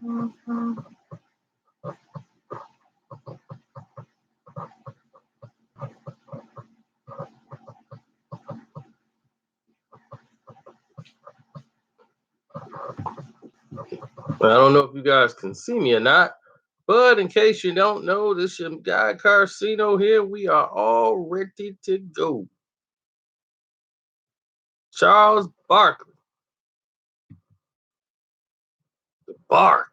I don't know if you guys can see me or not, but in case you don't know, this your guy Carcino here. We are all ready to go. Charles Barkley, the bark.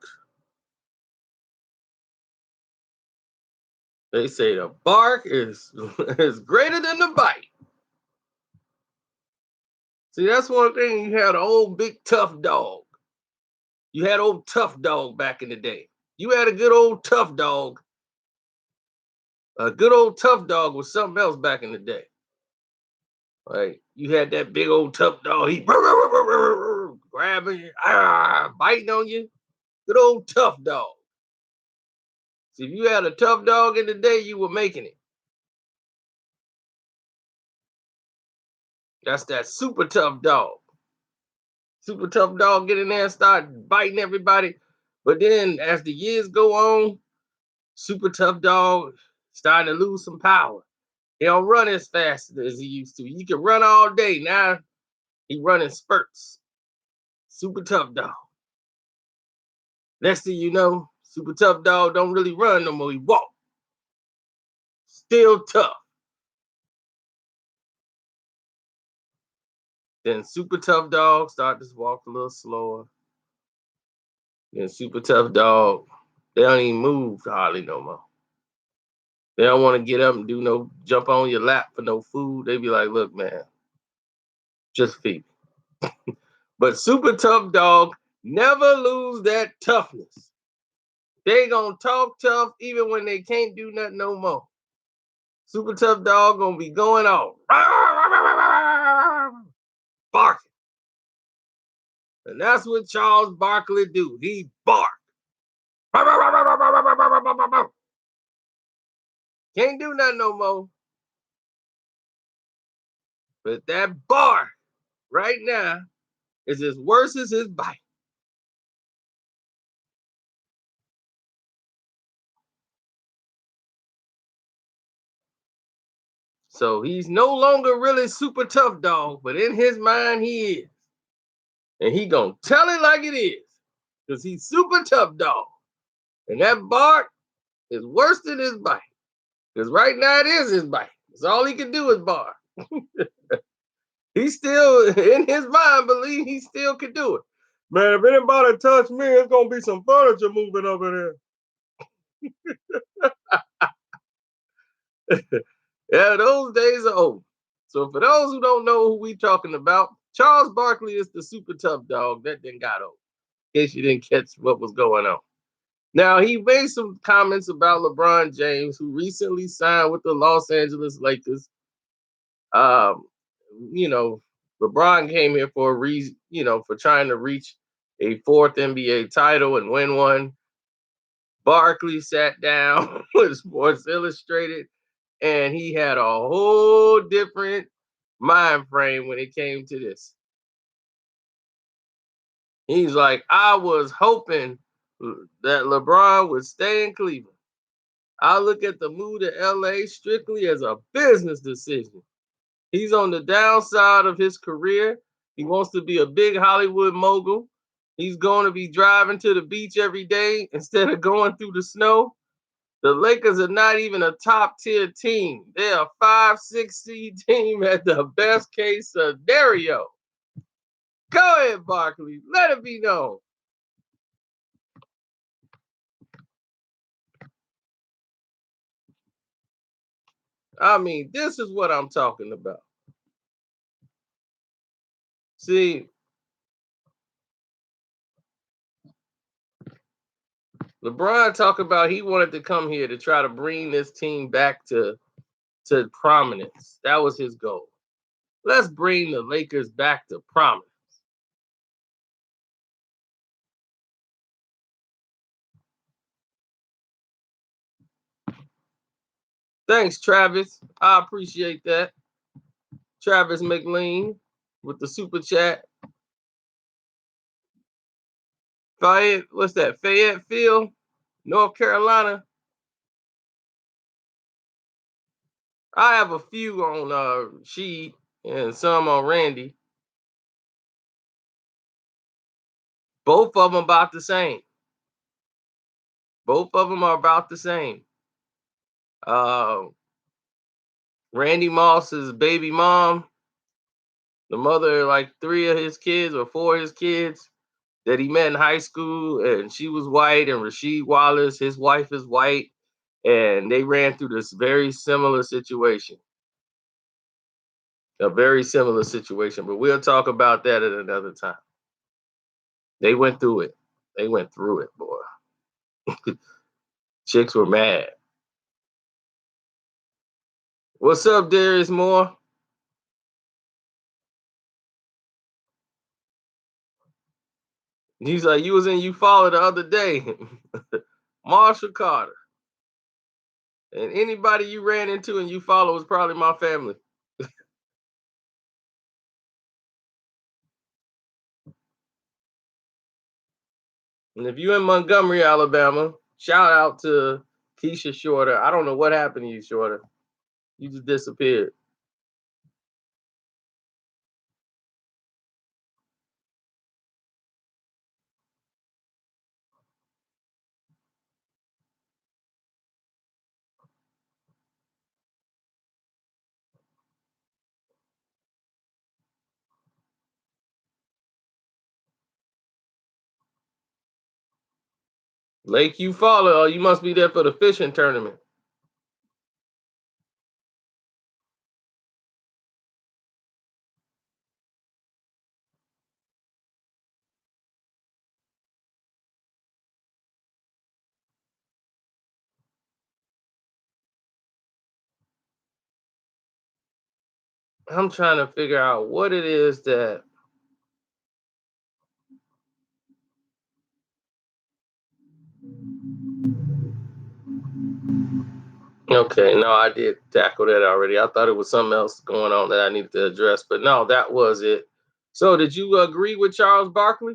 They say the bark is is greater than the bite. See, that's one thing. You had an old big tough dog. You had old tough dog back in the day. You had a good old tough dog. A good old tough dog was something else back in the day. Like you had that big old tough dog. He grabbing you, biting on you. Good old tough dog. See, if you had a tough dog in the day, you were making it. That's that super tough dog. Super tough dog get in there and start biting everybody. But then as the years go on, super tough dog starting to lose some power. He don't run as fast as he used to. You can run all day. Now he running spurts. Super tough dog. Next thing you know, super tough dog don't really run no more. He walk. Still tough. Then super tough dog start to walk a little slower. Then super tough dog, they don't even move hardly no more. They don't want to get up and do no jump on your lap for no food. They be like, look, man, just feed me. But super tough dog never lose that toughness. They gonna talk tough even when they can't do nothing no more. Super tough dog gonna be going off. Barking. And that's what Charles Barkley do. He bark. Can't do nothing no more. But that bark right now is as worse as his bite. So he's no longer really super tough dog, but in his mind he is. And he gonna tell it like it is. Because he's super tough dog. And that bark is worse than his bite. Because right now it is his bite. That's all he can do is bark. He still in his mind believe he still can do it. Man, if anybody touch me, it's gonna be some furniture moving over there. Yeah, those days are over. So for those who don't know who we talking about, Charles Barkley is the super tough dog that then got over. In case you didn't catch what was going on. Now he made some comments about LeBron James, who recently signed with the Los Angeles Lakers. Um, you know, LeBron came here for a reason, for trying to reach a fourth NBA title and win one. Barkley sat down with Sports Illustrated and he had a whole different mind frame when it came to this. He's like, I was hoping that LeBron would stay in Cleveland. I look at the move to LA strictly as a business decision. He's on the downside of his career. He wants to be a big Hollywood mogul. He's going to be driving to the beach every day instead of going through the snow. The Lakers are not even a top tier team. They're a 5-6 seed team at the best case scenario. Go ahead, Barkley. Let it be known. I mean, this is what I'm talking about. See, LeBron talked about he wanted to come here to try to bring this team back to prominence. That was his goal. Let's bring the Lakers back to prominence. Thanks, Travis. I appreciate that. Travis McLean with the super chat. Fayette, what's that? Fayetteville, North Carolina. I have a few on She and some on Randy. Both of them about the same. Both of them are about the same. Uh, Randy Moss's baby mom, the mother of like three of his kids or four of his kids that he met in high school, and she was white, and Rasheed Wallace, his wife is white, and they ran through this very similar situation. A very similar situation, but we'll talk about that at another time. They went through it. They went through it, boy. Chicks were mad. What's up, Darius Moore? He's like, you was in Eufaula the other day. Marshall Carter. And anybody you ran into and Eufaula was probably my family. And if you in Montgomery, Alabama, shout out to Keisha Shorter. I don't know what happened to you, Shorter. You just disappeared. Lake Eufaula, oh, you must be there for the fishing tournament. I'm trying to figure out what it is that. Okay, no, I did tackle that already. I thought it was something else going on that I needed to address, but no, that was it. So, did you agree with Charles Barkley?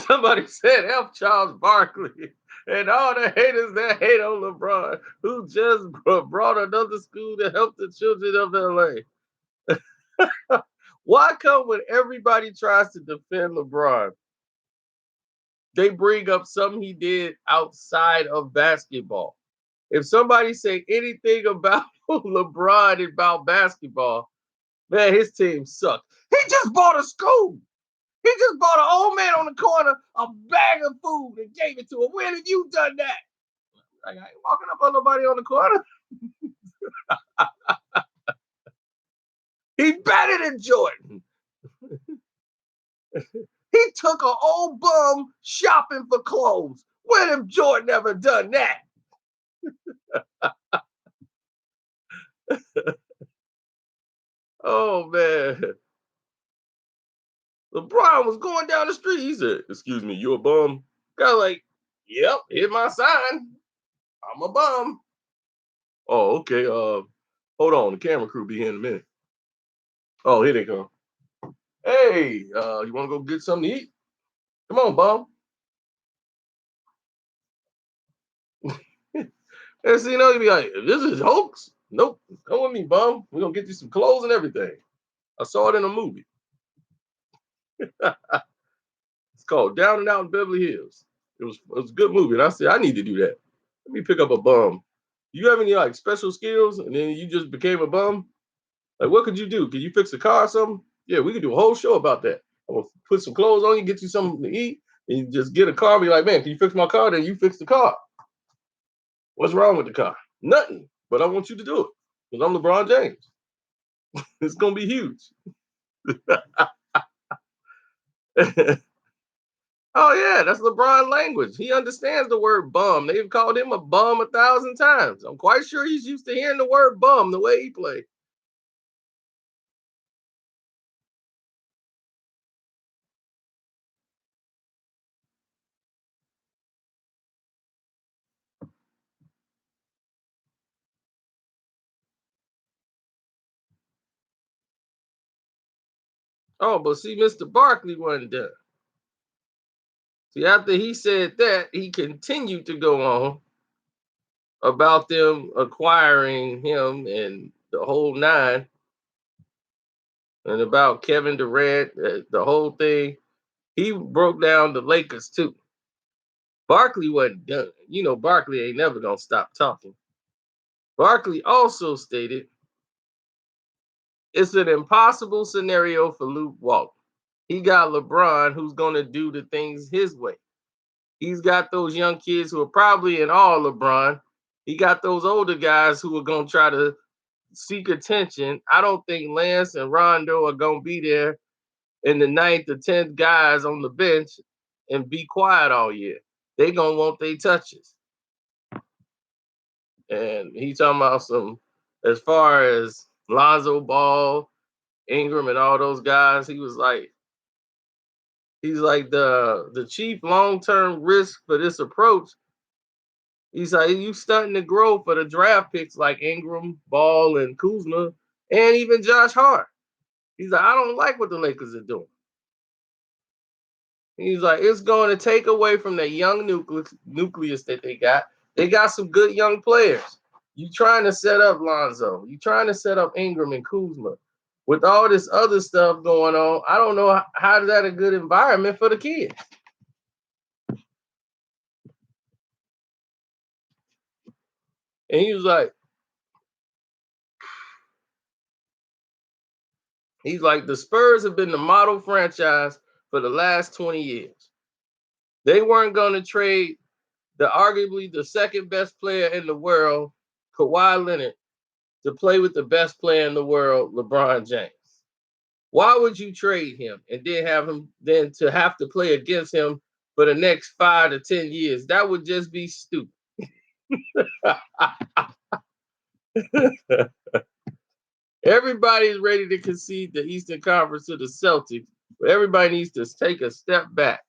Somebody said F Charles Barkley and all the haters that hate on LeBron, who just brought another school to help the children of LA. Why come when everybody tries to defend LeBron, they bring up something he did outside of basketball? If somebody say anything about LeBron and about basketball, man, his team sucks. He just bought a school. He just bought an old man on the corner a bag of food and gave it to him. When have you done that? Like, I ain't walking up on nobody on the corner. He better than Jordan. He took an old bum shopping for clothes. When have Jordan ever done that? Oh man. LeBron was going down the street. He said, "Excuse me, you a bum?" Guy like, "Yep, here's my sign. I'm a bum." Oh, okay. Hold on. The camera crew be here in a minute. Oh, here they come. Hey, you want to go get something to eat? Come on, bum. And so, you be like, this is hoax. Nope. Come with me, bum. We're gonna get you some clothes and everything. I saw it in a movie. It's called Down and Out in Beverly Hills. It was a good movie. And I said, I need to do that. Let me pick up a bum. You have any like special skills? And then you just became a bum? Like, what could you do? Can you fix a car or something? Yeah, we could do a whole show about that. I'm gonna put some clothes on you, get you something to eat, and you just get a car. Be like, man, can you fix my car? Then you fix the car. What's wrong with the car? Nothing. But I want you to do it because I'm LeBron James. It's gonna be huge. Oh yeah, that's LeBron language. He understands the word bum. They've called him a bum 1,000 times. I'm quite sure he's used to hearing the word bum the way he plays. Oh, but see, Mr. Barkley wasn't done. See, after he said that, he continued to go on about them acquiring him and the whole nine, and about Kevin Durant, the whole thing. He broke down the Lakers too. Barkley wasn't done. You know, Barkley ain't never gonna stop talking. Barkley also stated it's an impossible scenario for Luke Walton. He got LeBron who's gonna do the things his way. He's got those young kids who are probably in all LeBron. He got those older guys who are gonna try to seek attention. I don't think Lance and Rondo are gonna be there in the ninth or 10th guys on the bench and be quiet all year. They gonna want their touches. And he talking about some as far as Lonzo Ball, Ingram, and all those guys. He's like the chief long term risk for this approach. He's like you stunting to grow for the draft picks like Ingram, Ball, and Kuzma, and even Josh Hart. He's like I don't like what the Lakers are doing. He's like, it's going to take away from the young nucleus that they got. They got some good young players. You trying to set up Lonzo. You trying to set up Ingram and Kuzma. With all this other stuff going on, I don't know how is that a good environment for the kids. And he's like, the Spurs have been the model franchise for the last 20 years. They weren't going to trade the arguably the second best player in the world, Kawhi Leonard, to play with the best player in the world, LeBron James. Why would you trade him and then have him then to have to play against him for the next 5 to 10 years? That would just be stupid. Everybody's ready to concede the Eastern Conference to the Celtics, but everybody needs to take a step back.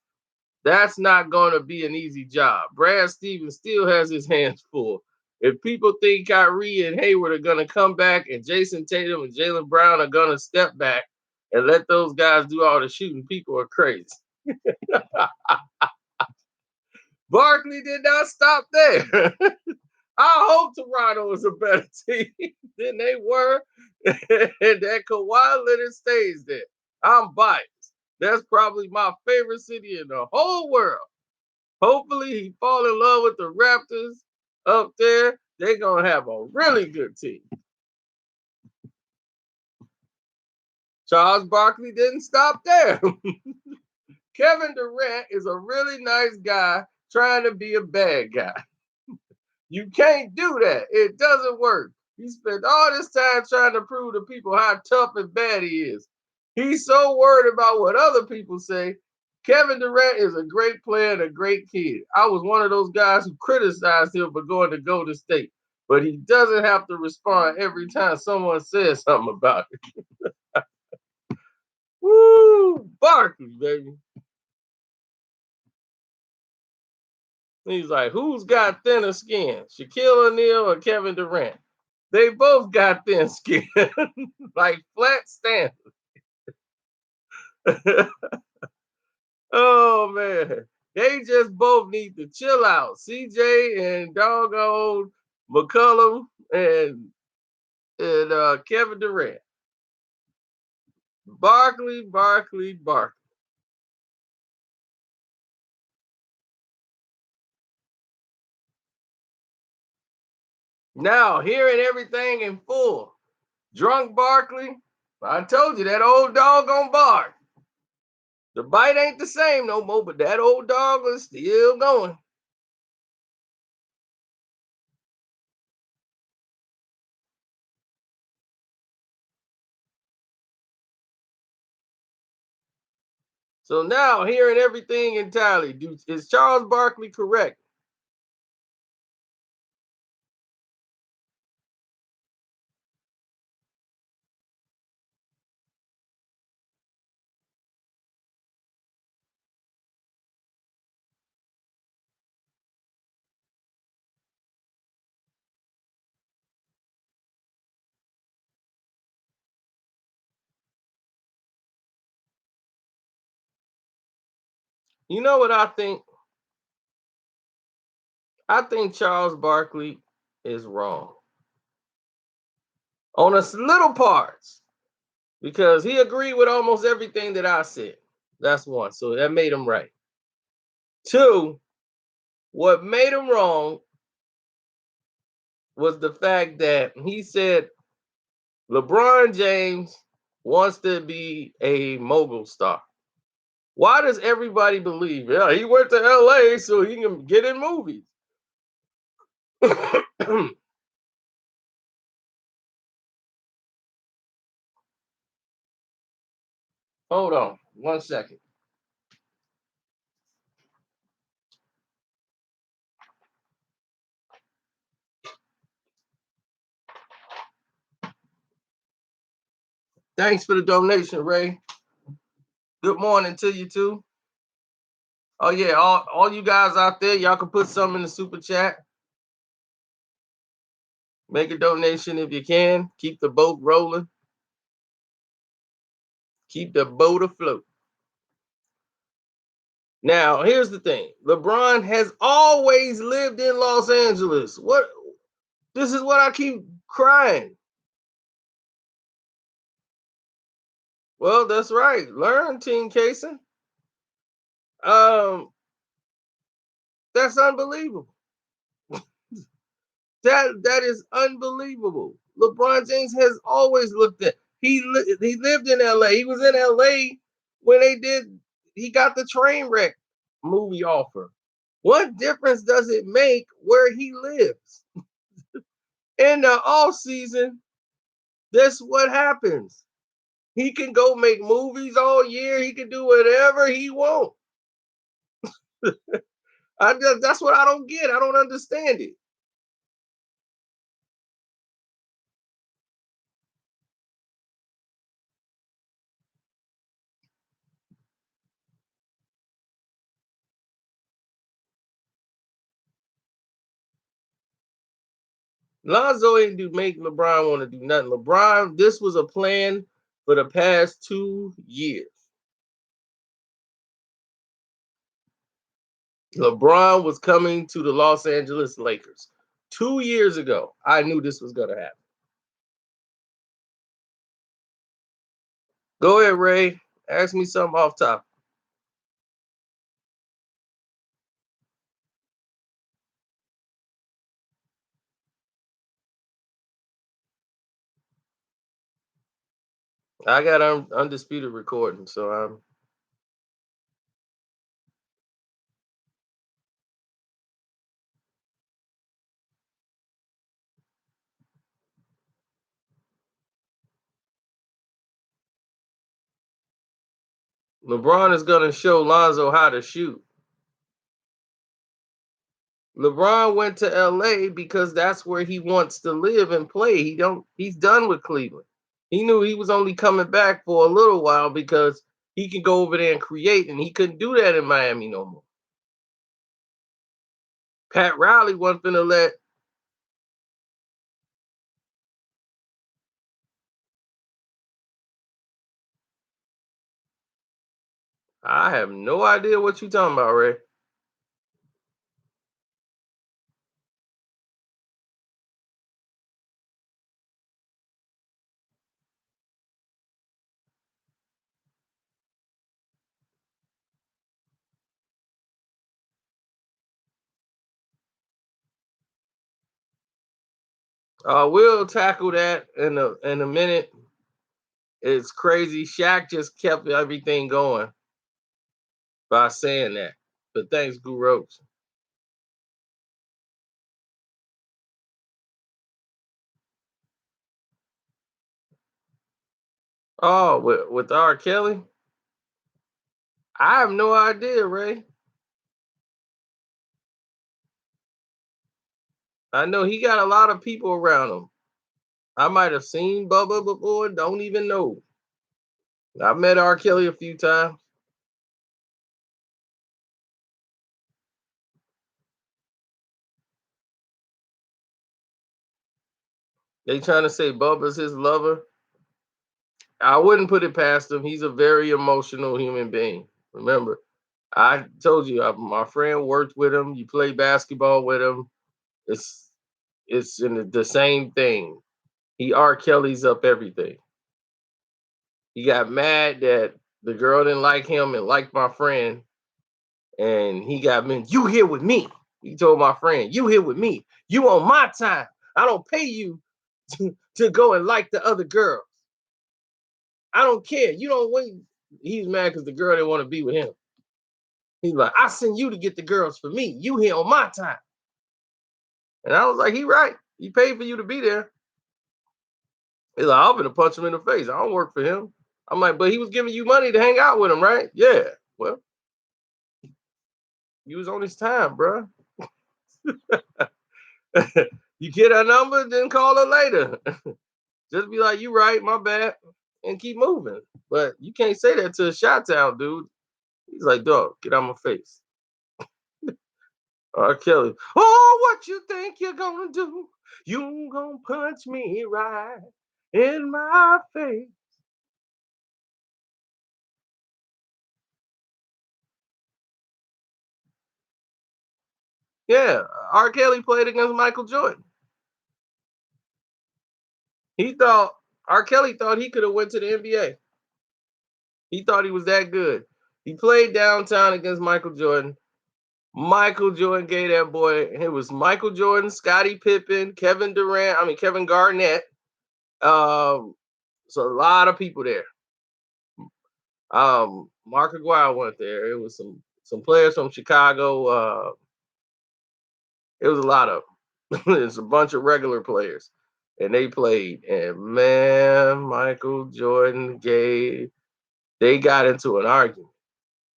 That's not going to be an easy job. Brad Stevens still has his hands full. If people think Kyrie and Hayward are going to come back and Jason Tatum and Jalen Brown are going to step back and let those guys do all the shooting, people are crazy. Barkley did not stop there. I hope Toronto is a better team than they were, and that Kawhi Leonard stays there. I'm biased. That's probably my favorite city in the whole world. Hopefully, he fall in love with the Raptors up there. They're gonna have a really good team. Charles Barkley didn't stop there. Kevin Durant is a really nice guy trying to be a bad guy. You can't do that. It doesn't work. He spent all this time trying to prove to people how tough and bad he is. He's so worried about what other people say. Kevin Durant is a great player and a great kid. I was one of those guys who criticized him for going to Golden State, but he doesn't have to respond every time someone says something about it. Woo! Barkley, baby. He's like, who's got thinner skin, Shaquille O'Neal or Kevin Durant? They both got thin skin, like flat stand. Oh man, they just both need to chill out. CJ and doggone McCullum and Kevin Durant. Barkley, Barkley, Barkley. Now hearing everything in full. Drunk Barkley. I told you that old dog on bark. The bite ain't the same no more, but that old dog is still going. So now, hearing everything entirely, is Charles Barkley correct? You know what I think? I think Charles Barkley is wrong on little parts because he agreed with almost everything that I said. That's one. So that made him right. Two, what made him wrong was the fact that he said LeBron James wants to be a mogul star. Why does everybody believe? Yeah, he went to LA so he can get in movies. Hold on 1 second. Thanks for the donation, Ray. Good morning to you too. Oh yeah, all you guys out there, y'all can put something in the super chat. Make a donation if you can. Keep the boat rolling. Keep the boat afloat. Now, here's the thing. LeBron has always lived in Los Angeles. What This is what I keep crying. Well, that's right. Learn, Team Kason. Um, that's unbelievable. That is unbelievable. LeBron James has always looked at. He lived in L.A. He was in L.A. when they did. He got the train wreck movie offer. What difference does it make where he lives? In the off season, that's what happens. He can go make movies all year. He can do whatever he wants. That's what I don't get. I don't understand it. Lonzo ain't do make LeBron want to do nothing. LeBron, this was a plan for the past 2 years. LeBron was coming to the Los Angeles Lakers 2 years ago. I knew this was gonna happen. Go ahead, Ray. Ask me something off top. I got undisputed recording, so LeBron is gonna show Lonzo how to shoot. LeBron went to LA because that's where he wants to live and play. He's done with Cleveland. He knew he was only coming back for a little while because he can go over there and create, and he couldn't do that in Miami no more. Pat Riley wasn't finna let. I have no idea what you talking about, Ray. We'll tackle that in a minute. It's crazy. Shaq just kept everything going by saying that. But thanks, Guru. Oh, with R. Kelly, I have no idea, Ray. I know he got a lot of people around him. I might have seen Bubba before, don't even know. I met R. Kelly a few times. They trying to say Bubba's his lover. I wouldn't put it past him. He's a very emotional human being. Remember, I told you my friend worked with him. You play basketball with him. It's it's in the same thing. He R. Kelly's up everything. He got mad that the girl didn't like him and liked my friend, and he got me. You here with me? He told my friend, "You here with me? You on my time? I don't pay you to go and like the other girls. I don't care. You don't wait." He's mad because the girl didn't want to be with him. He's like, "I send you to get the girls for me. You here on my time." And I was like, "He right. He paid for you to be there." He's like, "I'm gonna punch him in the face. I don't work for him." I'm like, "But he was giving you money to hang out with him, right?" "Yeah." "Well, you was on his time, bro." You get her number, then call her later. Just be like, "You right, my bad," and keep moving. But you can't say that to a Shot Town dude. He's like, "Dog, get out my face." R. Kelly. "Oh, what you think you're gonna do? You gonna punch me right in my face." Yeah, R. Kelly played against Michael Jordan. He thought R. Kelly thought he could have went to the NBA. He thought he was that good. He played downtown against Michael Jordan. Michael Jordan gave that boy. It was Michael Jordan, Scottie Pippen, Kevin Durant. I mean Kevin Garnett. Um, so a lot of people there. Mark Aguirre went there. It was some players from Chicago. It was a lot of it's a bunch of regular players, and they played. And man, Michael Jordan gave. They got into an argument.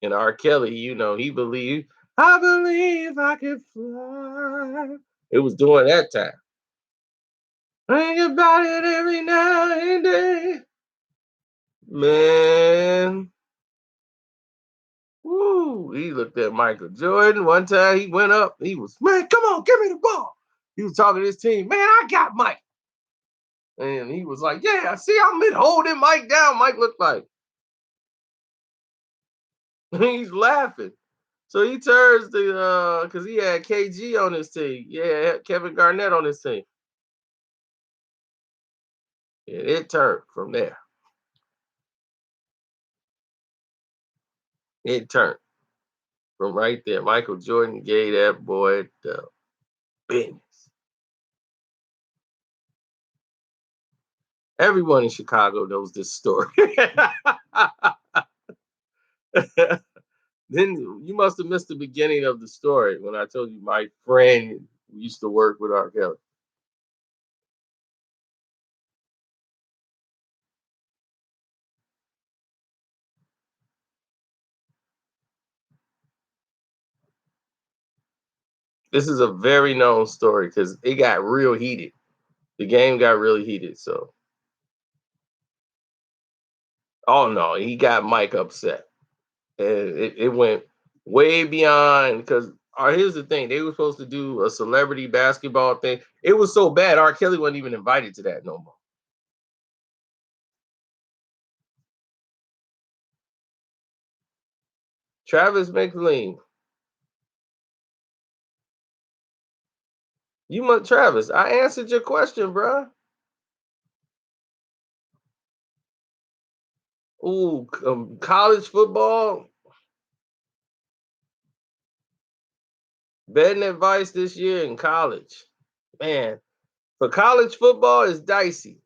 And R. Kelly, he believed. I believe I could fly. It was during that time. Think about it every now and then. Man, woo, he looked at Michael Jordan. One time he went up, he was, "Man, come on, give me the ball." He was talking to his team, "Man, I got Mike." And he was like, "Yeah, see, I'm holding Mike down." Mike looked like he's laughing. So he turns to because he had KG on his team. Yeah, Kevin Garnett on his team. And it turned from there. It turned from right there. Michael Jordan gave that boy the business. Everyone in Chicago knows this story. Then you must have missed the beginning of the story when I told you my friend used to work with R. Kelly. This is a very known story because it got real heated. The game got really heated. So, oh no, he got Mike upset. And it went way beyond because here's the thing. They were supposed to do a celebrity basketball thing. It was so bad, R. Kelly wasn't even invited to that no more. Travis McLean. You must Travis. I answered your question, bro. Ooh, college football. Betting advice this year in college. Man, for college football is dicey.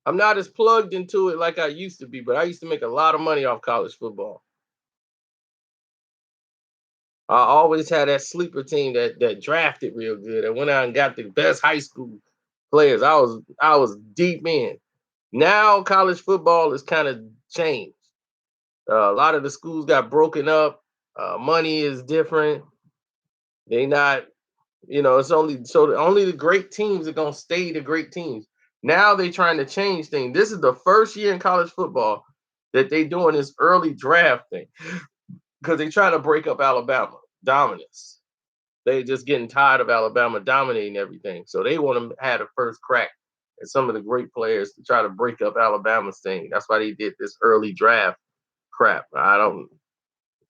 I'm not as plugged into it like I used to be, but I used to make a lot of money off college football. I always had that sleeper team that drafted real good and went out and got the best high school players. I was deep in. Now college football is kind of changed. A lot of the schools got broken up. Money is different. They not, it's only so only the great teams are gonna stay the great teams. Now they trying to change things. This is the first year in college football that they doing this early draft thing because they trying to break up Alabama dominance. They just getting tired of Alabama dominating everything. So they want to have the first crack at some of the great players to try to break up Alabama's thing. That's why they did this early draft crap. I don't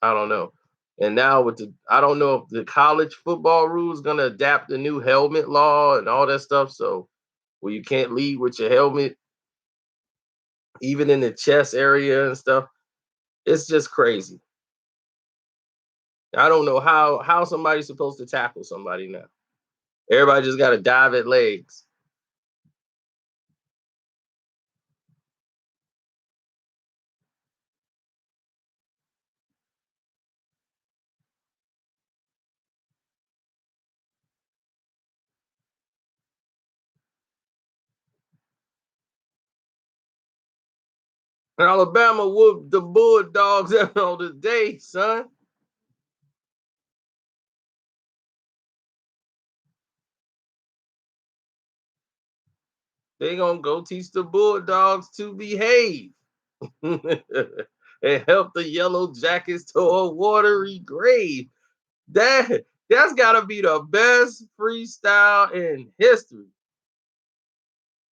know. And now with the I don't know if the college football rules gonna adapt the new helmet law and all that stuff. So where you can't lead with your helmet, even in the chest area and stuff. It's just crazy. I don't know how somebody's supposed to tackle somebody now. Everybody just gotta dive at legs. Alabama whooped the Bulldogs on the day, son. They gonna go teach the Bulldogs to behave and help the Yellow Jackets to a watery grave. That's gotta be the best freestyle in history.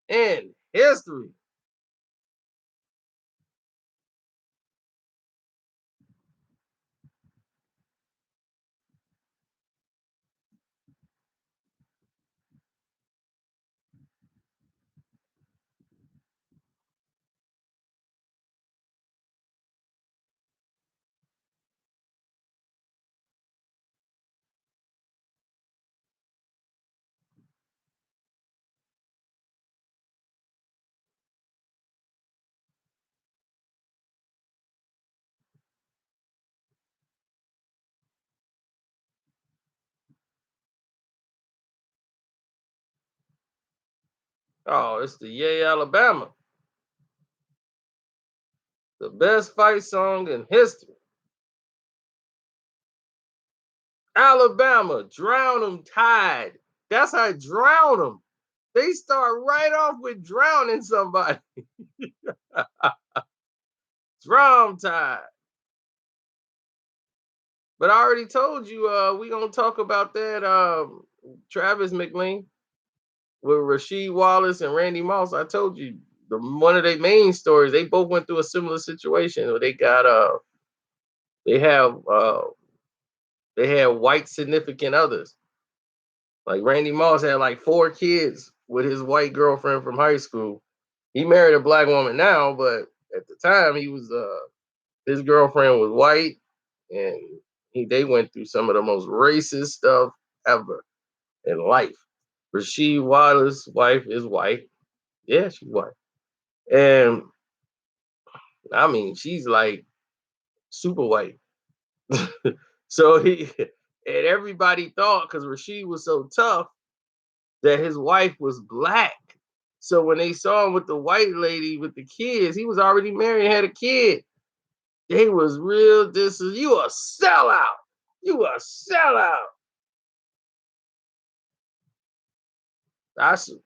In history. Oh, it's the Yay Alabama. The best fight song in history. Alabama, drown them tide. That's how drown them. They start right off with drowning somebody. Drown tide. But I already told you, we gonna talk about that Travis McLean with Rasheed Wallace and Randy Moss. I told you one of their main stories. They both went through a similar situation where they have they had white significant others. Like Randy Moss had like 4 kids with his white girlfriend from high school. He married a black woman now, but at the time he was his girlfriend was white, and they went through some of the most racist stuff ever in life. Rasheed Wallace's wife is white. Yeah, she's white. And I mean, she's like super white. So and everybody thought because Rasheed was so tough that his wife was black. So when they saw him with the white lady with the kids, he was already married and had a kid. They was real. This is you a sellout. You a sellout.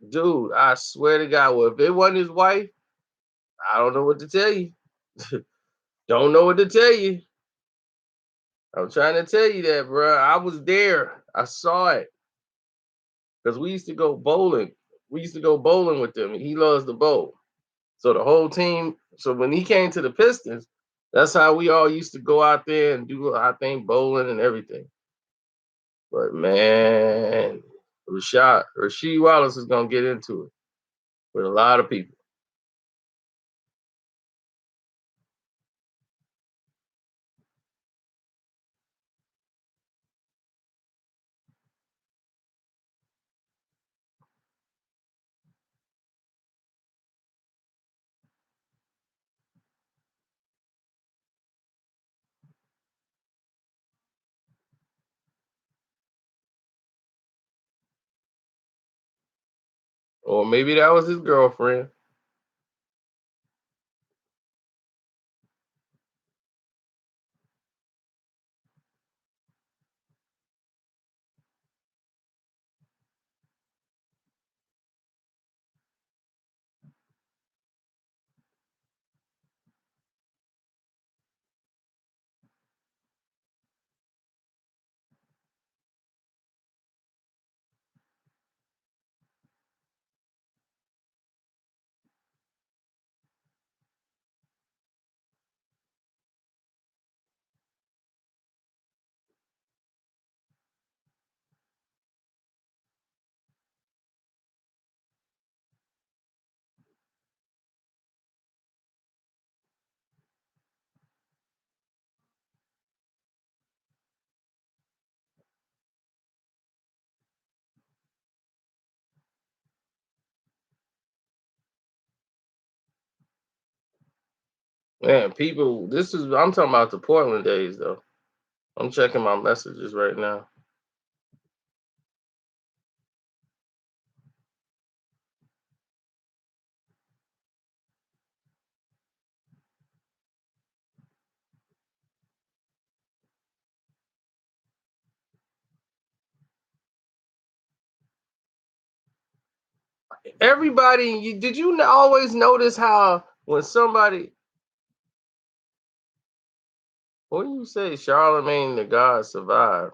Dude, I swear to God, well, if it wasn't his wife, I don't know what to tell you. Don't know what to tell you. I'm trying to tell you that, bro. I was there. I saw it because we used to go bowling. We used to go bowling with them. And he loves to bowl. So the whole team. So when he came to the Pistons, that's how we all used to go out there and do our thing, bowling and everything. But man, Rasheed Wallace is gonna get into it with a lot of people. Or maybe that was his girlfriend. Man, people, I'm talking about the Portland days though. I'm checking my messages right now. Everybody, did you always notice how when somebody, what do you say, Charlemagne the God survived?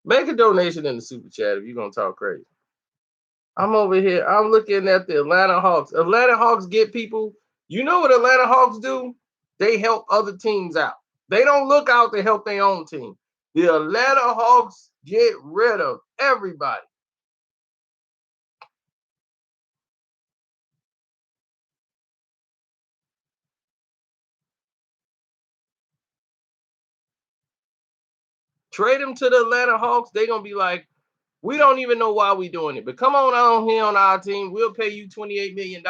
Make a donation in the super chat if you're gonna talk crazy. I'm over here. I'm looking at the Atlanta Hawks. Atlanta Hawks get people. You know what Atlanta Hawks do? They help other teams out. They don't look out to help their own team. The Atlanta Hawks get rid of everybody. Trade them to the Atlanta Hawks. They're gonna be like, we don't even know why we're doing it. But come on here on our team. We'll pay you $28 million.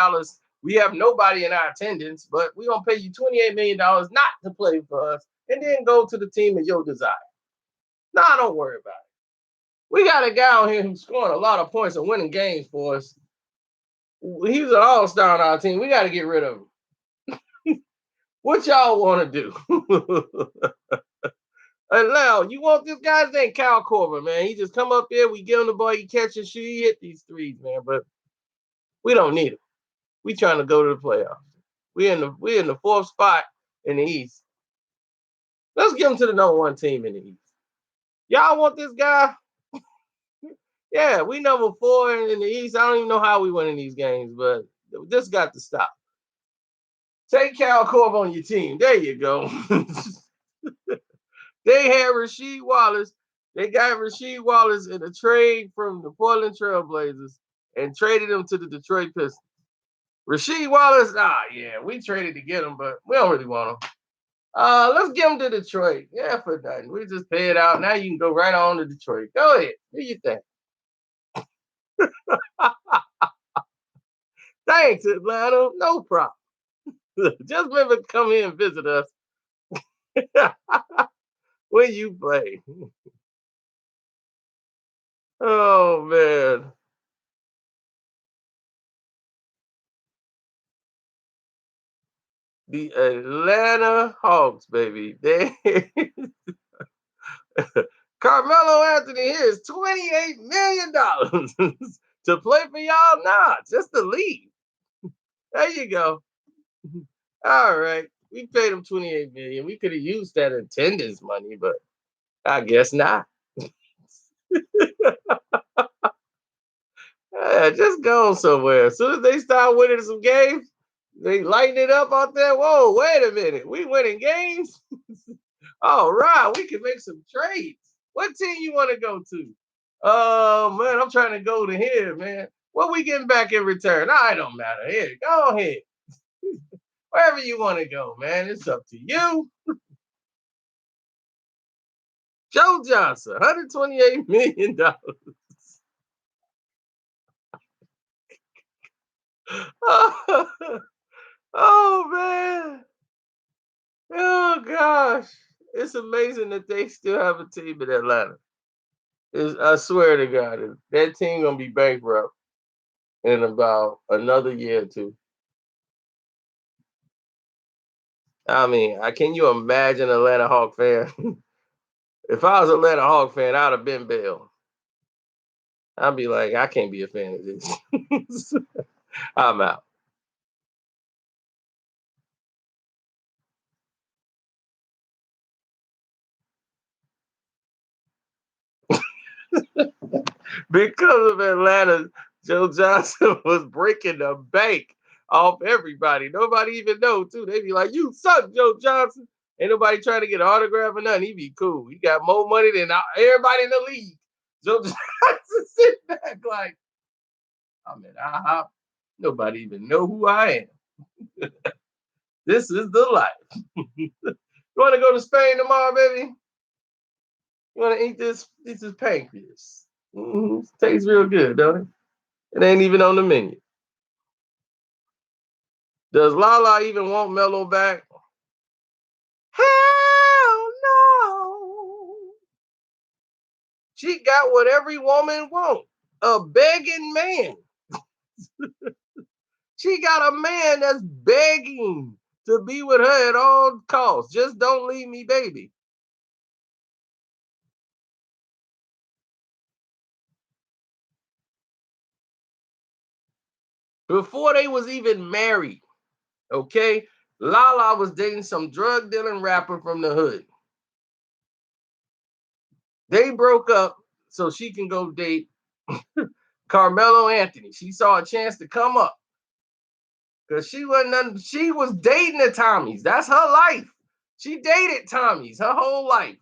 We have nobody in our attendance, but we're gonna pay you $28 million not to play for us, and then go to the team of your desire. Nah, don't worry about it. We got a guy on here who's scoring a lot of points and winning games for us. He's an all-star on our team. We got to get rid of him. What y'all want to do? Hey, Lel, you want this guy's name Cal Corver, man. He just come up here, we give him the ball, he catch and shoot, he hit these threes, man. But we don't need him. We trying to go to the playoffs. We in the fourth spot in the East. Let's give him to the number one team in the East. Y'all want this guy? Yeah, we number four in the East. I don't even know how we win in these games, but this got to stop. Take Cal Corb on your team. There you go. They had Rasheed Wallace. They got Rasheed Wallace in a trade from the Portland Trailblazers and traded him to the Detroit Pistons. Rasheed Wallace, yeah, we traded to get him, but we don't really want him. Let's get him to Detroit. Yeah, for nothing. We just pay it out. Now you can go right on to Detroit. Go ahead. Do your thing. Thanks, Atlanta. No problem. Just remember to come here and visit us when you play. Oh man. The Atlanta Hawks, baby. They Carmelo Anthony here's $28 million to play for y'all. Nah, just to leave. There you go. All right. We paid him 28 million. We could have used that attendance money, but I guess not. Yeah, just go somewhere. As soon as they start winning some games, they lighten it up out there. Whoa, wait a minute. We winning games? All right, we can make some trades. What team you want to go to? Oh man, I'm trying to go to here, man. What we getting back in return? Nah, it don't matter. Here, go ahead. Wherever you want to go, man. It's up to you. Joe Johnson, $128 million. Oh man. Oh gosh. It's amazing that they still have a team in Atlanta. I swear to God, that team gonna be bankrupt in about another year or two. I mean, can you imagine Atlanta Hawk fan? If I was an Atlanta Hawk fan, I'd have been bailed. I'd be like, I can't be a fan of this. I'm out. Because of Atlanta, Joe Johnson was breaking the bank off everybody. Nobody even know too. They be like, "You suck, Joe Johnson." Ain't nobody trying to get an autograph or nothing. He be cool. He got more money than everybody in the league. Joe Johnson sit back like, I'm at IHOP. Nobody even know who I am. This is the life. You want to go to Spain tomorrow, baby? You want to eat this? This is pancreas. Tastes real good, don't it? It ain't even on the menu. Does Lala even want Mello back? Hell no. She got what every woman wants. A begging man. She got a man that's begging to be with her at all costs. Just don't leave me, baby. Before they was even married, okay? Lala was dating some drug dealing rapper from the hood. They broke up so she can go date Carmelo Anthony. She saw a chance to come up because she was dating the Tommies. That's her life. She dated Tommies her whole life.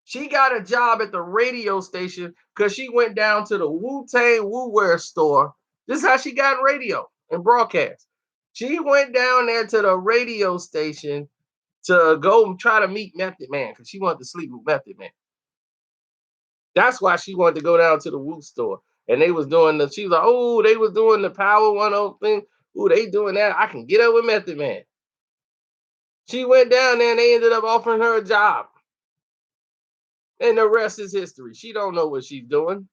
She got a job at the radio station because she went down to the Wu-Tang Woo-Wear store. This is how she got radio and broadcast. She went down there to the radio station to go try to meet Method Man because she wanted to sleep with Method Man. That's why she wanted to go down to the Wu store. And they was doing she was like, oh, they was doing the Power 10 thing. Oh, they doing that. I can get up with Method Man. She went down there and they ended up offering her a job. And the rest is history. She don't know what she's doing.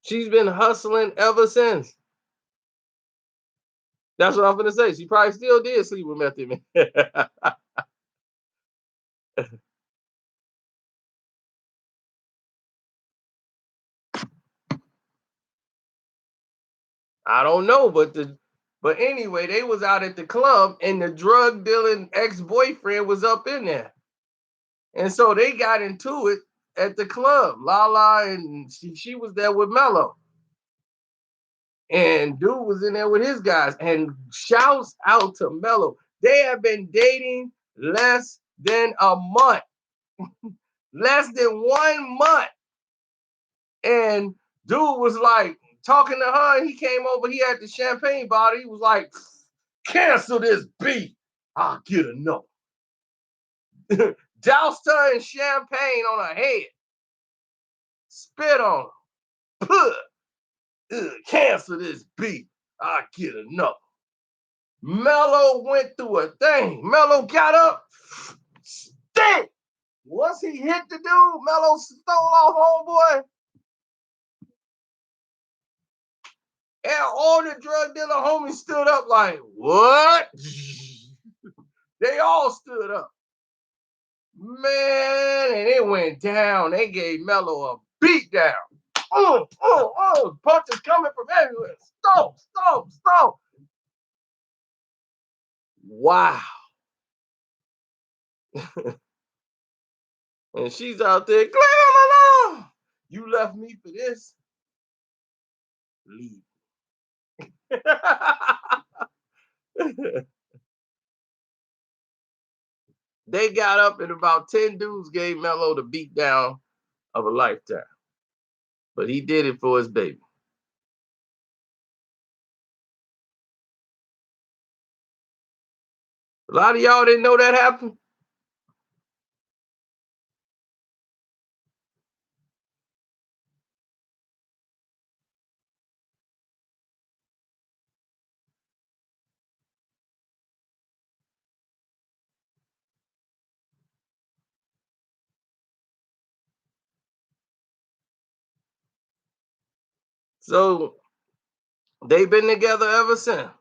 She's been hustling ever since. That's what I'm gonna say. She probably still did sleep with Method Man. I don't know, but anyway, they was out at the club and the drug dealing ex-boyfriend was up in there. And so they got into it at the club. Lala and she was there with Mello. And dude was in there with his guys. And shouts out to Mello. They have been dating less than a month. Less than 1 month. And dude was like talking to her, and he came over. He had the champagne bottle. He was like, cancel this beat. I'll get enough. Doused her in champagne on her head. Spit on her. Cancel this beat. I get enough. Mello went through a thing. Mello got up. Stink. Once he hit the dude, Mello stole off homeboy. And all the drug dealer homies stood up like, what? They all stood up. Man, and it went down. They gave Mello a beat down. Punches coming from everywhere. Stop. Wow. And she's out there, leave him alone. You left me for this. Leave. They got up and about 10 dudes gave Mello the beat down of a lifetime. But he did it for his baby. A lot of y'all didn't know that happened. So they've been together ever since.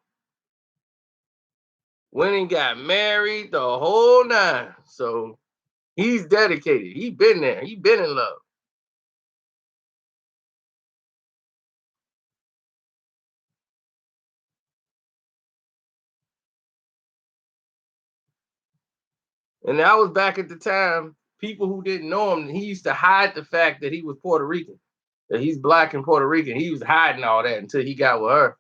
Went and got married, the whole nine. So he's dedicated. He been there. He been in love. And that was back at the time. People who didn't know him, he used to hide the fact that he was Puerto Rican, that he's black and Puerto Rican. He was hiding all that until he got with her.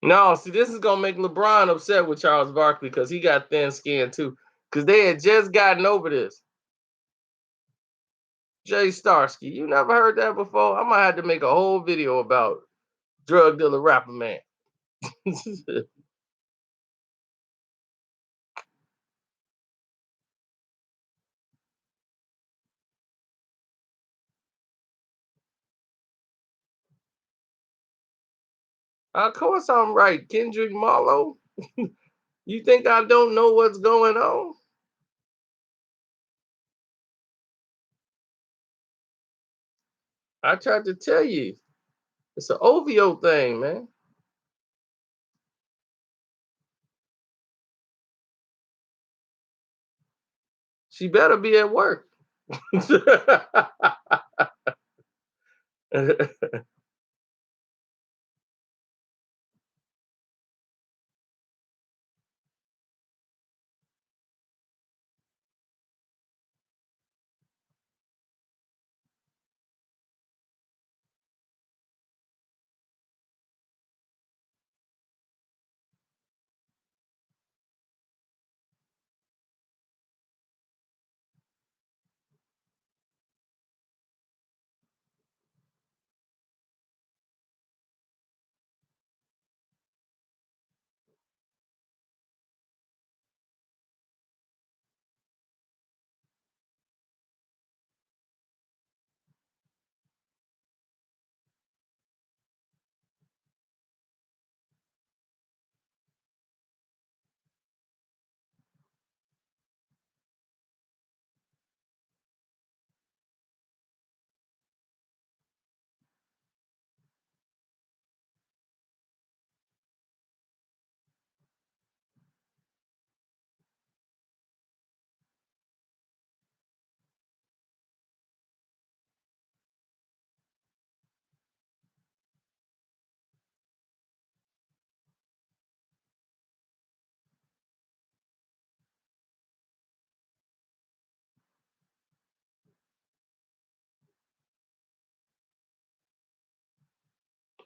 No, see, this is gonna make LeBron upset with Charles Barkley because he got thin skin too. Because they had just gotten over this. Jay Starsky, you never heard that before? I might have to make a whole video about drug dealer rapper man. Of course I'm right, Kendrick Marlowe. You think I don't know what's going on? I tried to tell you. It's an OVO thing, man. She better be at work.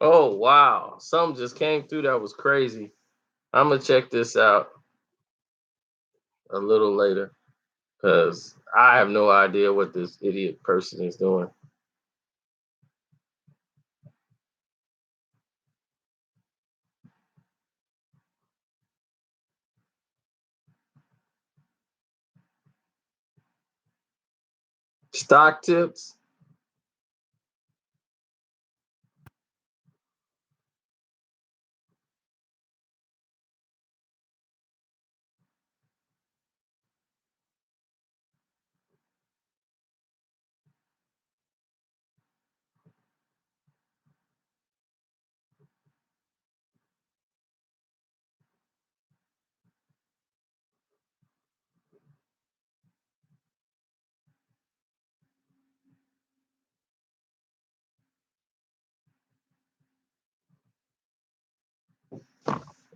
Oh wow. Something just came through that was crazy. I'm gonna check this out a little later because I have no idea what this idiot person is doing. Stock tips.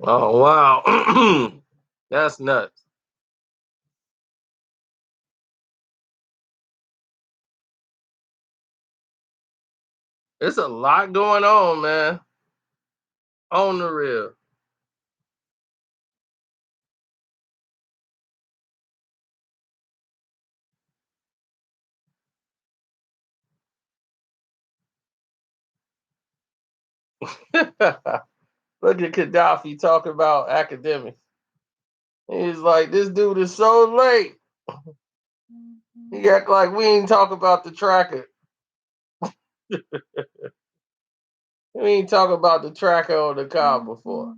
Oh wow. That's nuts. It's a lot going on, man. On the real. Look at Gaddafi talking about academics. He's like, this dude is so late. He act like we ain't talk about the tracker. We ain't talk about the tracker on the car before.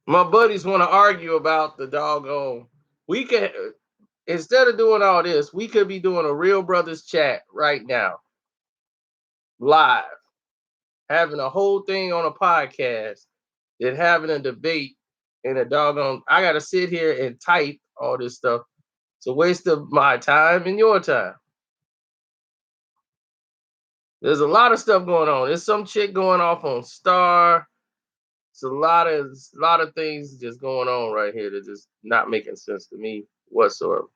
My buddies want to argue about the doggone. We can instead of doing all this, we could be doing a real brothers chat right now, live, having a whole thing on a podcast, than having a debate in a doggone. I gotta sit here and type all this stuff. It's a waste of my time and your time. There's a lot of stuff going on. There's some chick going off on Star. It's a lot of things just going on right here that just not making sense to me whatsoever.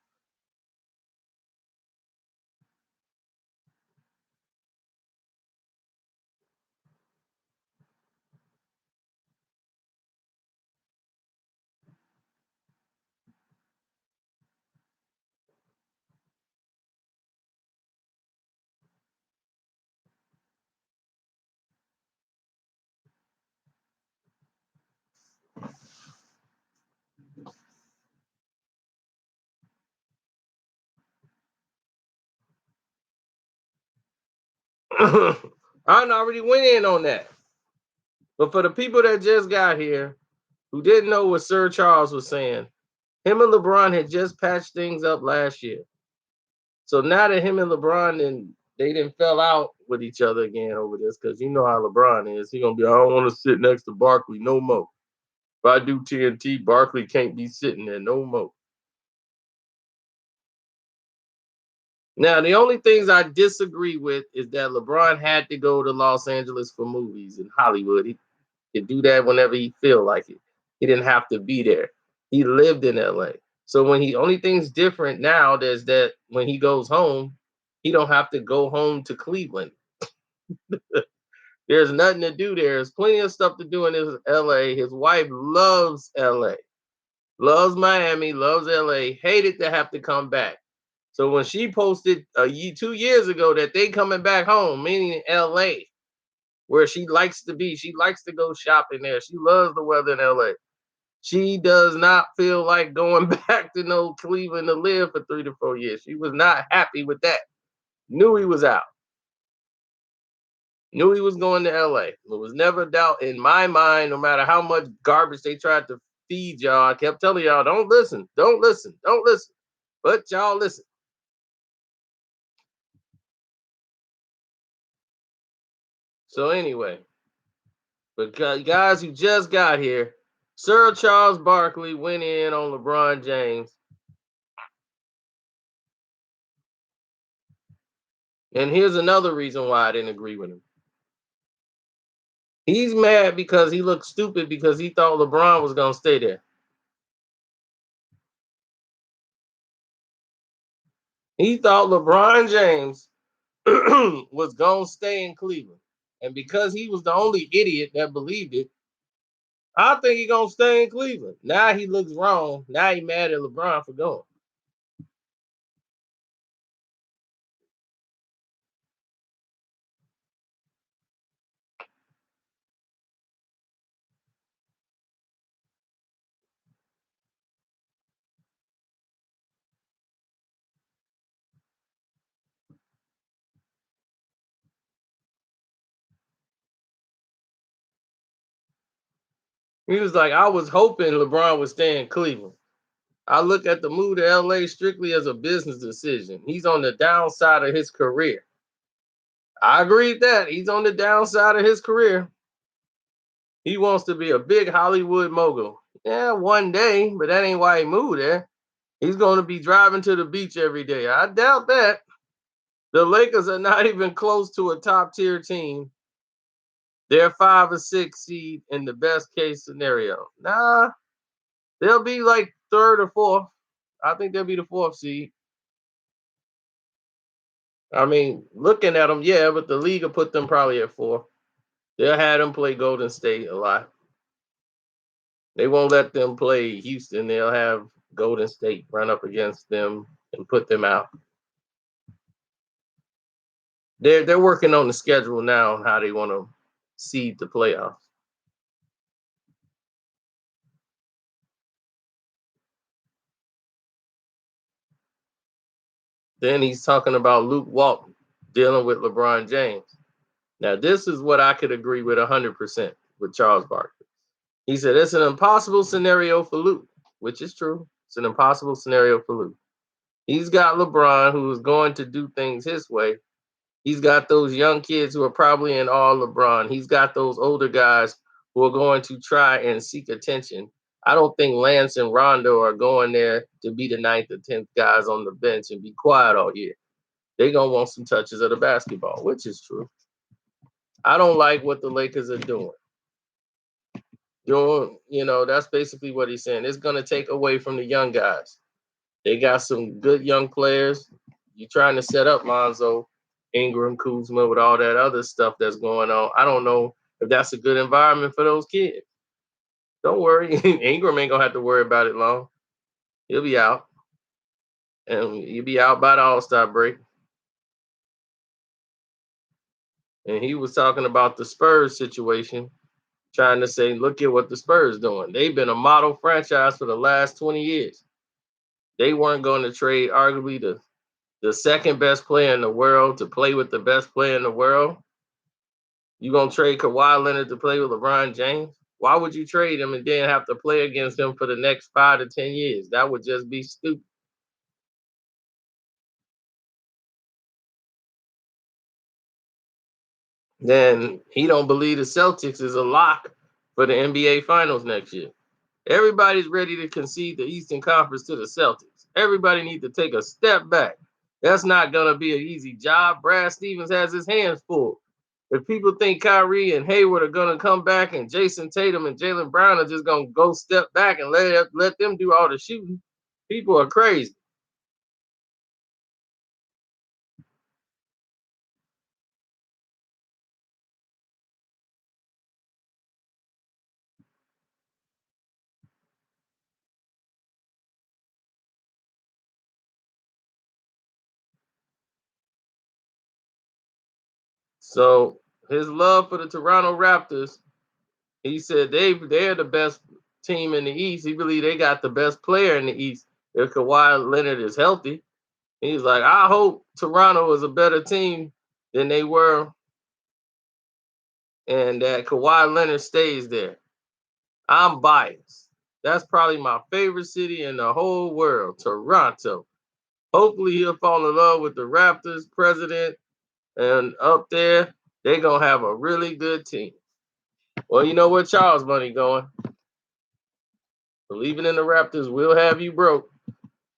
I already went in on that. But for the people that just got here who didn't know what Sir Charles was saying, him and LeBron had just patched things up last year. So now that him and LeBron and they didn't fell out with each other again over this, because you know how LeBron is. He gonna be, I don't want to sit next to Barkley no more. If I do TNT, Barkley can't be sitting there no more. Now, the only things I disagree with is that LeBron had to go to Los Angeles for movies in Hollywood. He could do that whenever he feel like it. He didn't have to be there. He lived in LA. So when he only thing's different now is that when he goes home, he don't have to go home to Cleveland. There's nothing to do there. There's plenty of stuff to do in his LA. His wife loves LA, loves Miami, loves LA, hated to have to come back. So when she posted 2 years ago that they coming back home, meaning LA, where she likes to be, she likes to go shopping there. She loves the weather in LA. She does not feel like going back to no Cleveland to live for 3 to 4 years. She was not happy with that. Knew he was out. Knew he was going to LA. There was never a doubt in my mind, no matter how much garbage they tried to feed y'all. I kept telling y'all, don't listen, don't listen, don't listen. But y'all listen. So anyway, but guys who just got here, Sir Charles Barkley went in on LeBron James. And here's another reason why I didn't agree with him. He's mad because he looked stupid because he thought LeBron was going to stay there. He thought LeBron James was going to stay in Cleveland. And because he was the only idiot that believed it, I think he's going to stay in Cleveland. Now he looks wrong. Now he mad at LeBron for going. He was like, I was hoping LeBron would stay in Cleveland. I look at the move to LA strictly as a business decision. He's on the downside of his career. I agree with that. He's on the downside of his career. He wants to be a big Hollywood mogul. Yeah, one day, but that ain't why he moved there. He's going to be driving to the beach every day. I doubt that. The Lakers are not even close to a top tier team. They're 5 or 6 seed in the best case scenario. Nah, they'll be like third or fourth. I think they'll be the fourth seed. I mean, looking at them, yeah, but the league will put them probably at four. They'll have them play Golden State a lot. They won't let them play Houston. They'll have Golden State run up against them and put them out. They're working on the schedule now, how they want to seed the playoffs. Then he's talking about Luke Walton dealing with LeBron James. Now, this is what I could agree with 100% with Charles Barkley. He said it's an impossible scenario for Luke, which is true. It's an impossible scenario for Luke. He's got LeBron, who is going to do things his way. He's got those young kids who are probably in all LeBron. He's got those older guys who are going to try and seek attention. I don't think Lance and Rondo are going there to be the ninth or tenth guys on the bench and be quiet all year. They're gonna want some touches of the basketball, which is true. I don't like what the Lakers are doing. That's basically what he's saying. It's gonna take away from the young guys. They got some good young players. You're trying to set up Lonzo, Ingram, Kuzma with all that other stuff that's going on. I don't know if that's a good environment for those kids. Don't worry, Ingram ain't gonna have to worry about it long. He'll be out, and he'll be out by the All-Star break. And he was talking about the Spurs situation, trying to say, look at what the Spurs doing. They've been a model franchise for the last 20 years. They weren't going to trade arguably the second best player in the world to play with the best player in the world. You gonna trade Kawhi Leonard to play with LeBron James? Why would you trade him and then have to play against him for the next 5 to 10 years? That would just be stupid. Then he don't believe the Celtics is a lock for the NBA Finals next year. Everybody's ready to concede the Eastern Conference to the Celtics. Everybody needs to take a step back. That's not gonna be an easy job. Brad Stevens has his hands full. If people think Kyrie and Hayward are gonna come back and Jason Tatum and Jalen Brown are just gonna go step back and let them do all the shooting, people are crazy. So his love for the Toronto Raptors, he said they're the best team in the East. He believe they got the best player in the East if Kawhi Leonard is healthy. He's like, I hope Toronto is a better team than they were, and that Kawhi Leonard stays there. I'm biased. That's probably my favorite city in the whole world, Toronto. Hopefully he'll fall in love with the Raptors president, and up there, they're gonna have a really good team. Well, you know where Charles Money going. Believing in the Raptors will have you broke.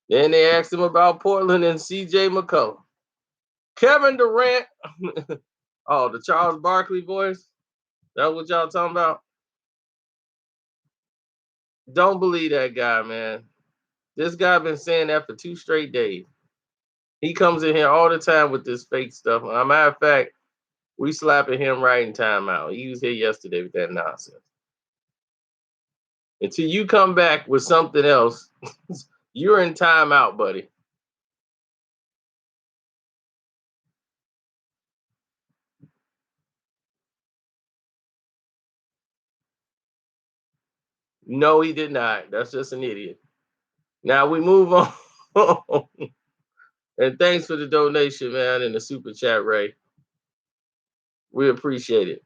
Then they asked him about Portland and CJ McCollum. Kevin Durant. Oh, the Charles Barkley voice. That's what y'all talking about? Don't believe that guy, man. This guy been saying that for 2 straight days. He comes in here all the time with this fake stuff. As a matter of fact, we slapping him right in timeout. He was here yesterday with that nonsense. Until you come back with something else, you're in timeout, buddy. No, he did not. That's just an idiot. Now we move on. And thanks for the donation, man, in the super chat, Ray. We appreciate it.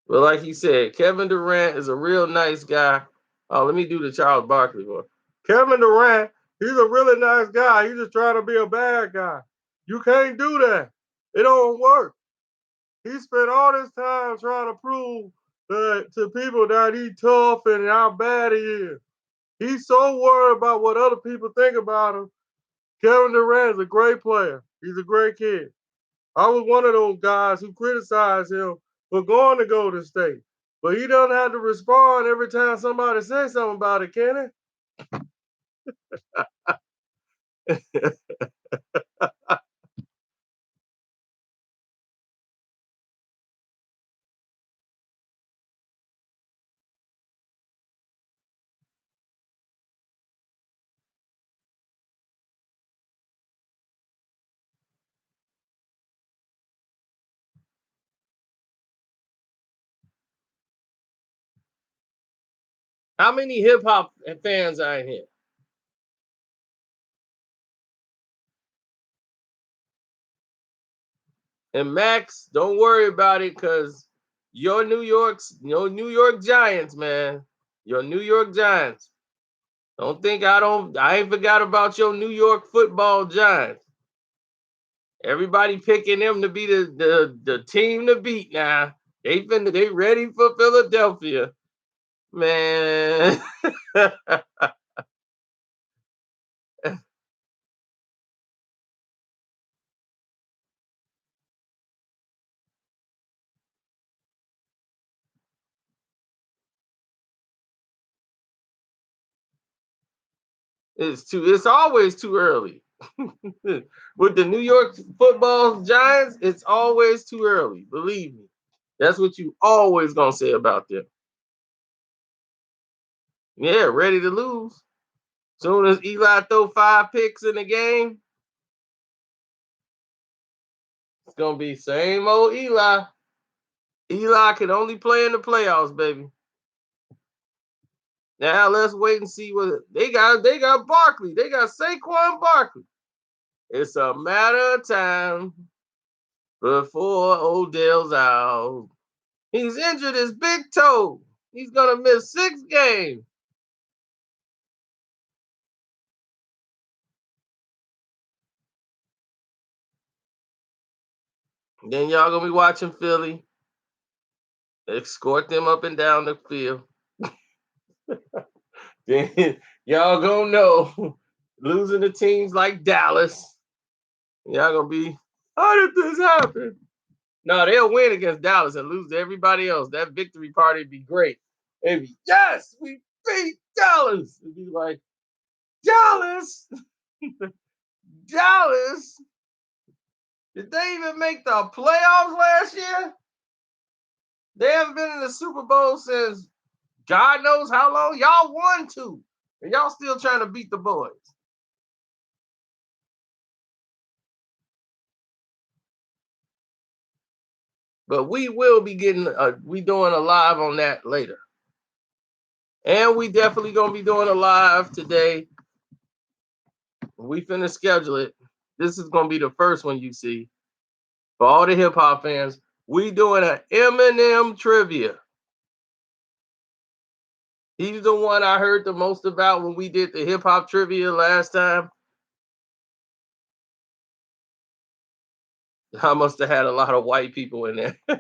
But like he said, Kevin Durant is a real nice guy. Oh, let me do the Charles Barkley one. Kevin Durant, he's a really nice guy. He's just trying to be a bad guy. You can't do that. It don't work. He spent all this time trying to prove that to people that he's tough and how bad he is. He's so worried about what other people think about him. Kevin Durant is a great player. He's a great kid. I was one of those guys who criticized him for going to Golden State. But he doesn't have to respond every time somebody says something about it, can he? How many hip hop fans are in here? And Max, don't worry about it, cause your New York Giants, man. Your New York Giants. Don't think I ain't forgot about your New York football Giants. Everybody picking them to be the team to beat now. They ready for Philadelphia. Man. It's always too early. With the New York football Giants, it's always too early. Believe me. That's what you always gonna say about them. Yeah, ready to lose. Soon as Eli throw 5 picks in the game, it's gonna be same old Eli. Eli can only play in the playoffs, baby. Now let's wait and see what they got. They got Barkley. They got Saquon Barkley. It's a matter of time before Odell's out. He's injured his big toe. He's gonna miss 6 games. Then y'all gonna be watching Philly escort them up and down the field. Then y'all gonna know losing to teams like Dallas. Y'all gonna be, how did this happen? No, they'll win against Dallas and lose to everybody else. That victory party would be great. They'd be, yes, we beat Dallas. It'd be like, Dallas, Dallas. Did they even make the playoffs last year? They haven't been in the Super Bowl since God knows how long. Y'all won 2, and y'all still trying to beat the boys. But we will be we doing a live on that later. And we definitely gonna be doing a live today. We finna schedule it. This is gonna be the first one you see. For all the hip hop fans, we doing an Eminem trivia. He's the one I heard the most about when we did the hip hop trivia last time. I must have had a lot of white people in there. You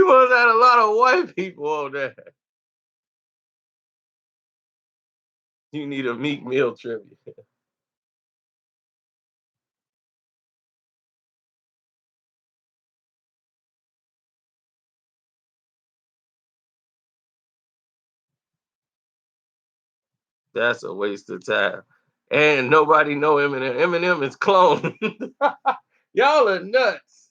must have had a lot of white people on there. You need a Meek Mill trivia. That's a waste of time. And nobody know Eminem. Eminem is clone. Y'all are nuts.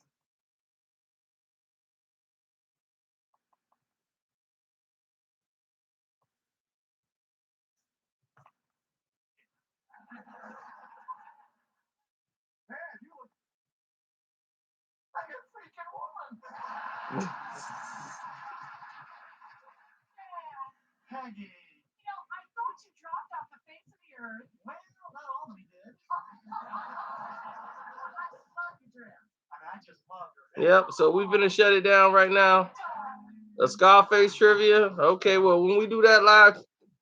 Yep. So we're gonna shut it down right now. A Scarface trivia. Okay. Well, when we do that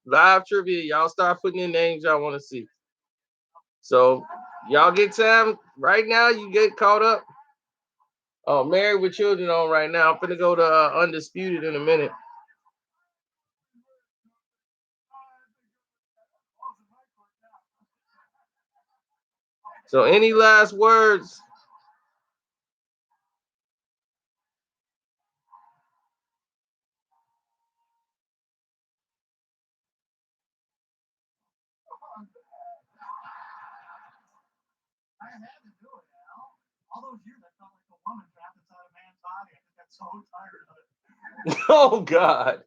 live trivia, y'all start putting in names y'all want to see. So y'all get time right now. You get caught up. Oh, Married with Children on right now. I'm gonna go to Undisputed in a minute. So any last words? Oh God.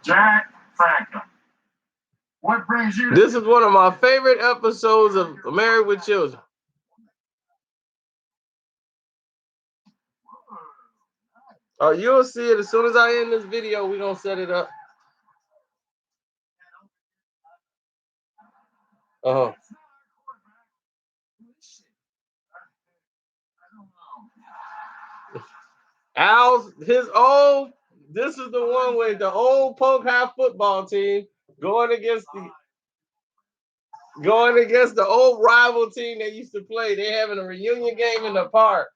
Jack Franklin. What brings you? This is one of my favorite episodes of Married with Children. Oh, you'll see it as soon as I end this video. We're gonna set it up. Uh-huh. This is the one with the old Polk High football team going against the old rival team they used to play. They having a reunion game in the park.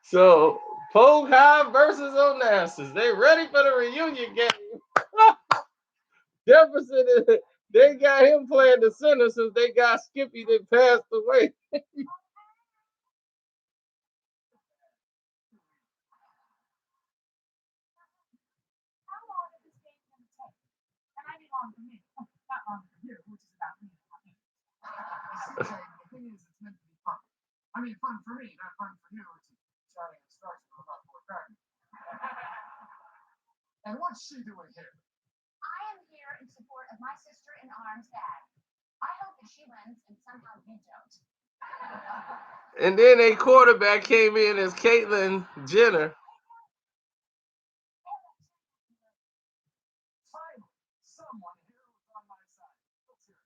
So Polk High versus Onassis. They ready for the reunion game. Jefferson, they got him playing the center since they got Skippy that passed away. I mean, fun for me, not fun for you. It's shouting instructions about McCartney. And what's she doing here? I am here in support of my sister in arms, Dad. I hope that she wins and somehow you don't. And then a quarterback came in as Caitlyn Jenner. Someone here was on my side. Let's hear it.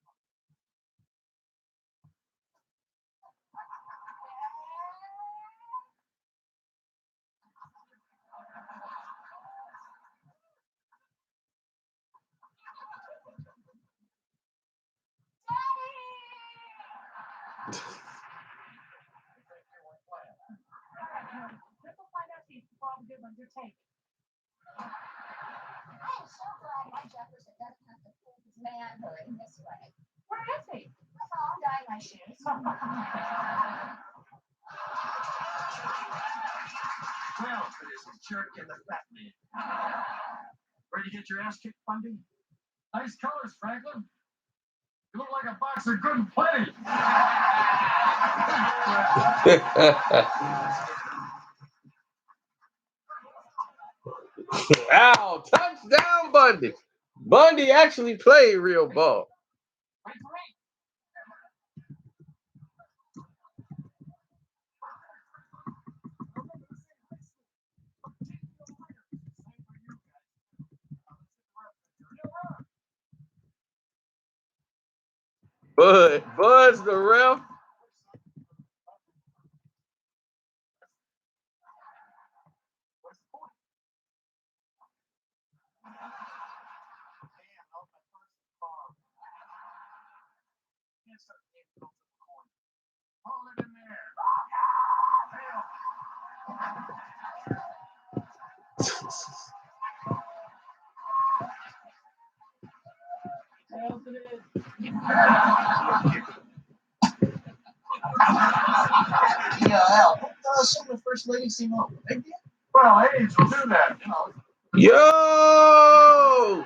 We'll find out if all the good ones are taken. I am so glad my Jefferson doesn't have to prove his manhood in this way. Where is he? Oh, I'm dyeing my shoes. Well, for this jerk and the fat man. Ready to get your ass kicked, Bundy? Nice colors, Franklin. You look like a box of good and plenty. Ow, touchdown, Bundy. Bundy actually played real ball. Bud's the ref. Hold it in there. Some of the first ladies seem all big. Well, age will do that, you know. Yo!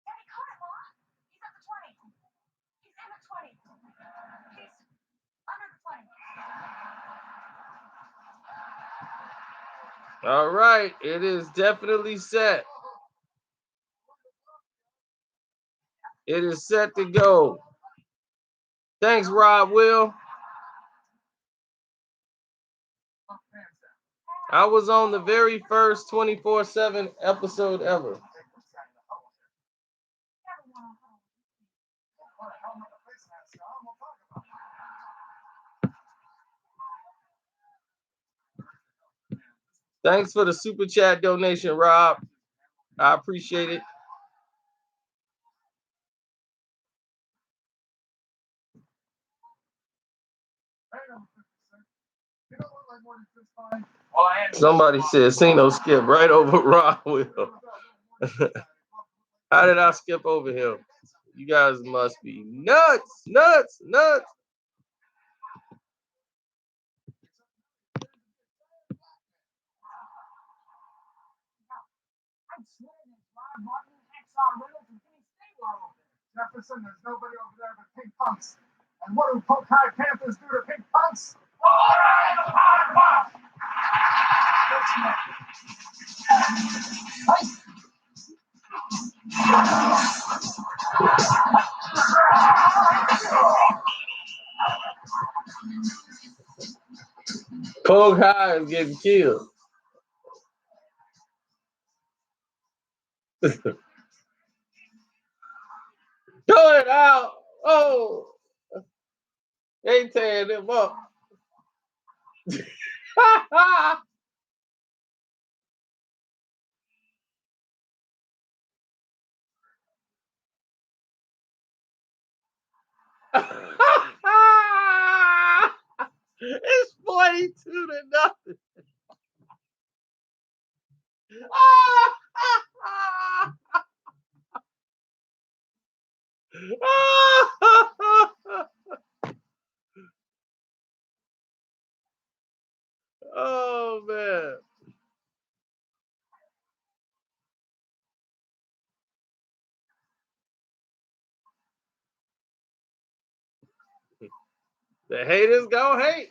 Daddy, call him, Mom. He's at the 20. He's in the 20. He's under the 20. All right, it is definitely set. It is set to go. Thanks, Rob Will. I was on the very first 24/7 episode ever. Thanks for the super chat donation, Rob. I appreciate it. Somebody said Sino skip right over Rob Will. How did I skip over him? You guys must be nuts, nuts, nuts. Jefferson, there's nobody over there but pink punks. And what do High Panthers do to pink punks? Pog High is getting killed. Throw it out. Oh, they tearing him up. It's 42 to nothing. Oh man. The haters gonna hate.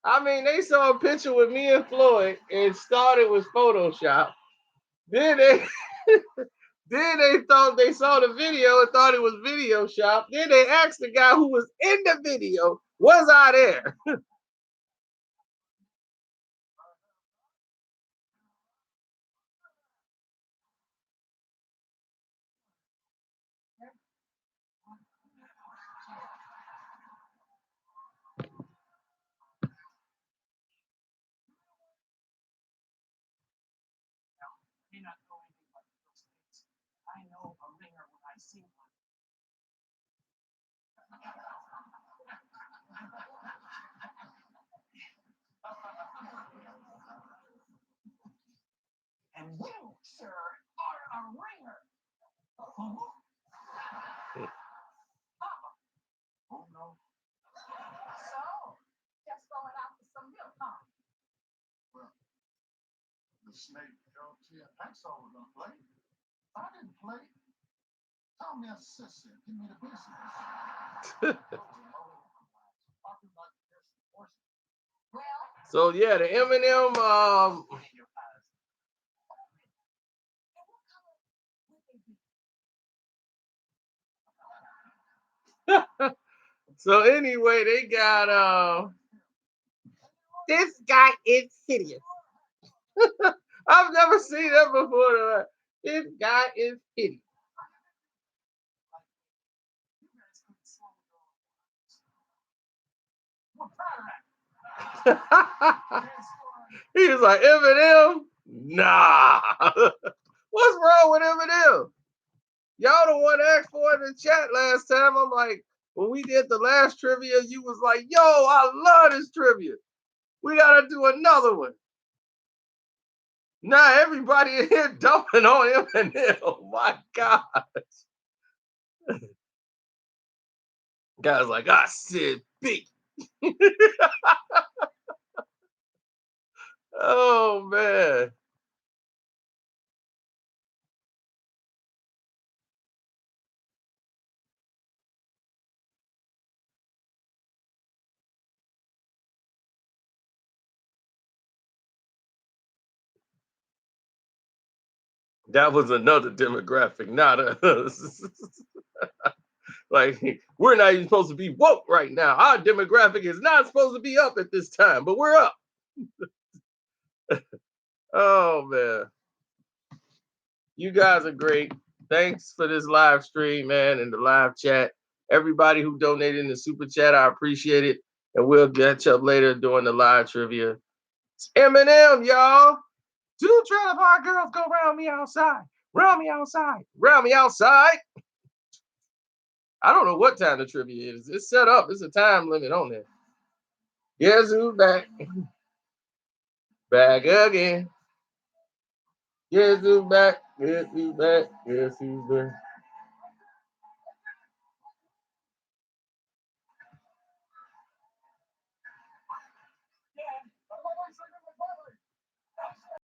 I mean, they saw a picture with me and Floyd and started with Photoshop. Then they then they thought they saw the video and thought it was video shop. Then they asked the guy who was in the video, was I there? I know a ringer when I see one. And you, sir, are a ringer. Oh no. So, just going out for some milk, huh? Well, the snake, LT, and Hacksaw were gonna play. I didn't play. Tell me a sissy. Give me the business. Well, So yeah, the Eminem so anyway, they got this guy is hideous. I've never seen that before. This guy is hideous. He was like, Eminem? Nah. What's wrong with Eminem? Y'all the one asked for it in the chat last time. I'm like, when we did the last trivia, you was like, yo, I love this trivia. We gotta do another one. Now everybody in here dumping on Eminem. Oh my God. Guys like, I said beat. Oh man. That was another demographic, not us. Like, we're not even supposed to be woke right now. Our demographic is not supposed to be up at this time, but we're up. Oh man. You guys are great. Thanks for this live stream, man, and the live chat. Everybody who donated in the super chat, I appreciate it. And we'll catch up later during the live trivia. It's Eminem, y'all. Two trailer park girls go round me outside. Round me outside. Round me outside. I don't know what time the trivia is. It's set up. It's a time limit on there. Guess who's back? Back again. Guess who's back? Guess who's back? Guess who's back?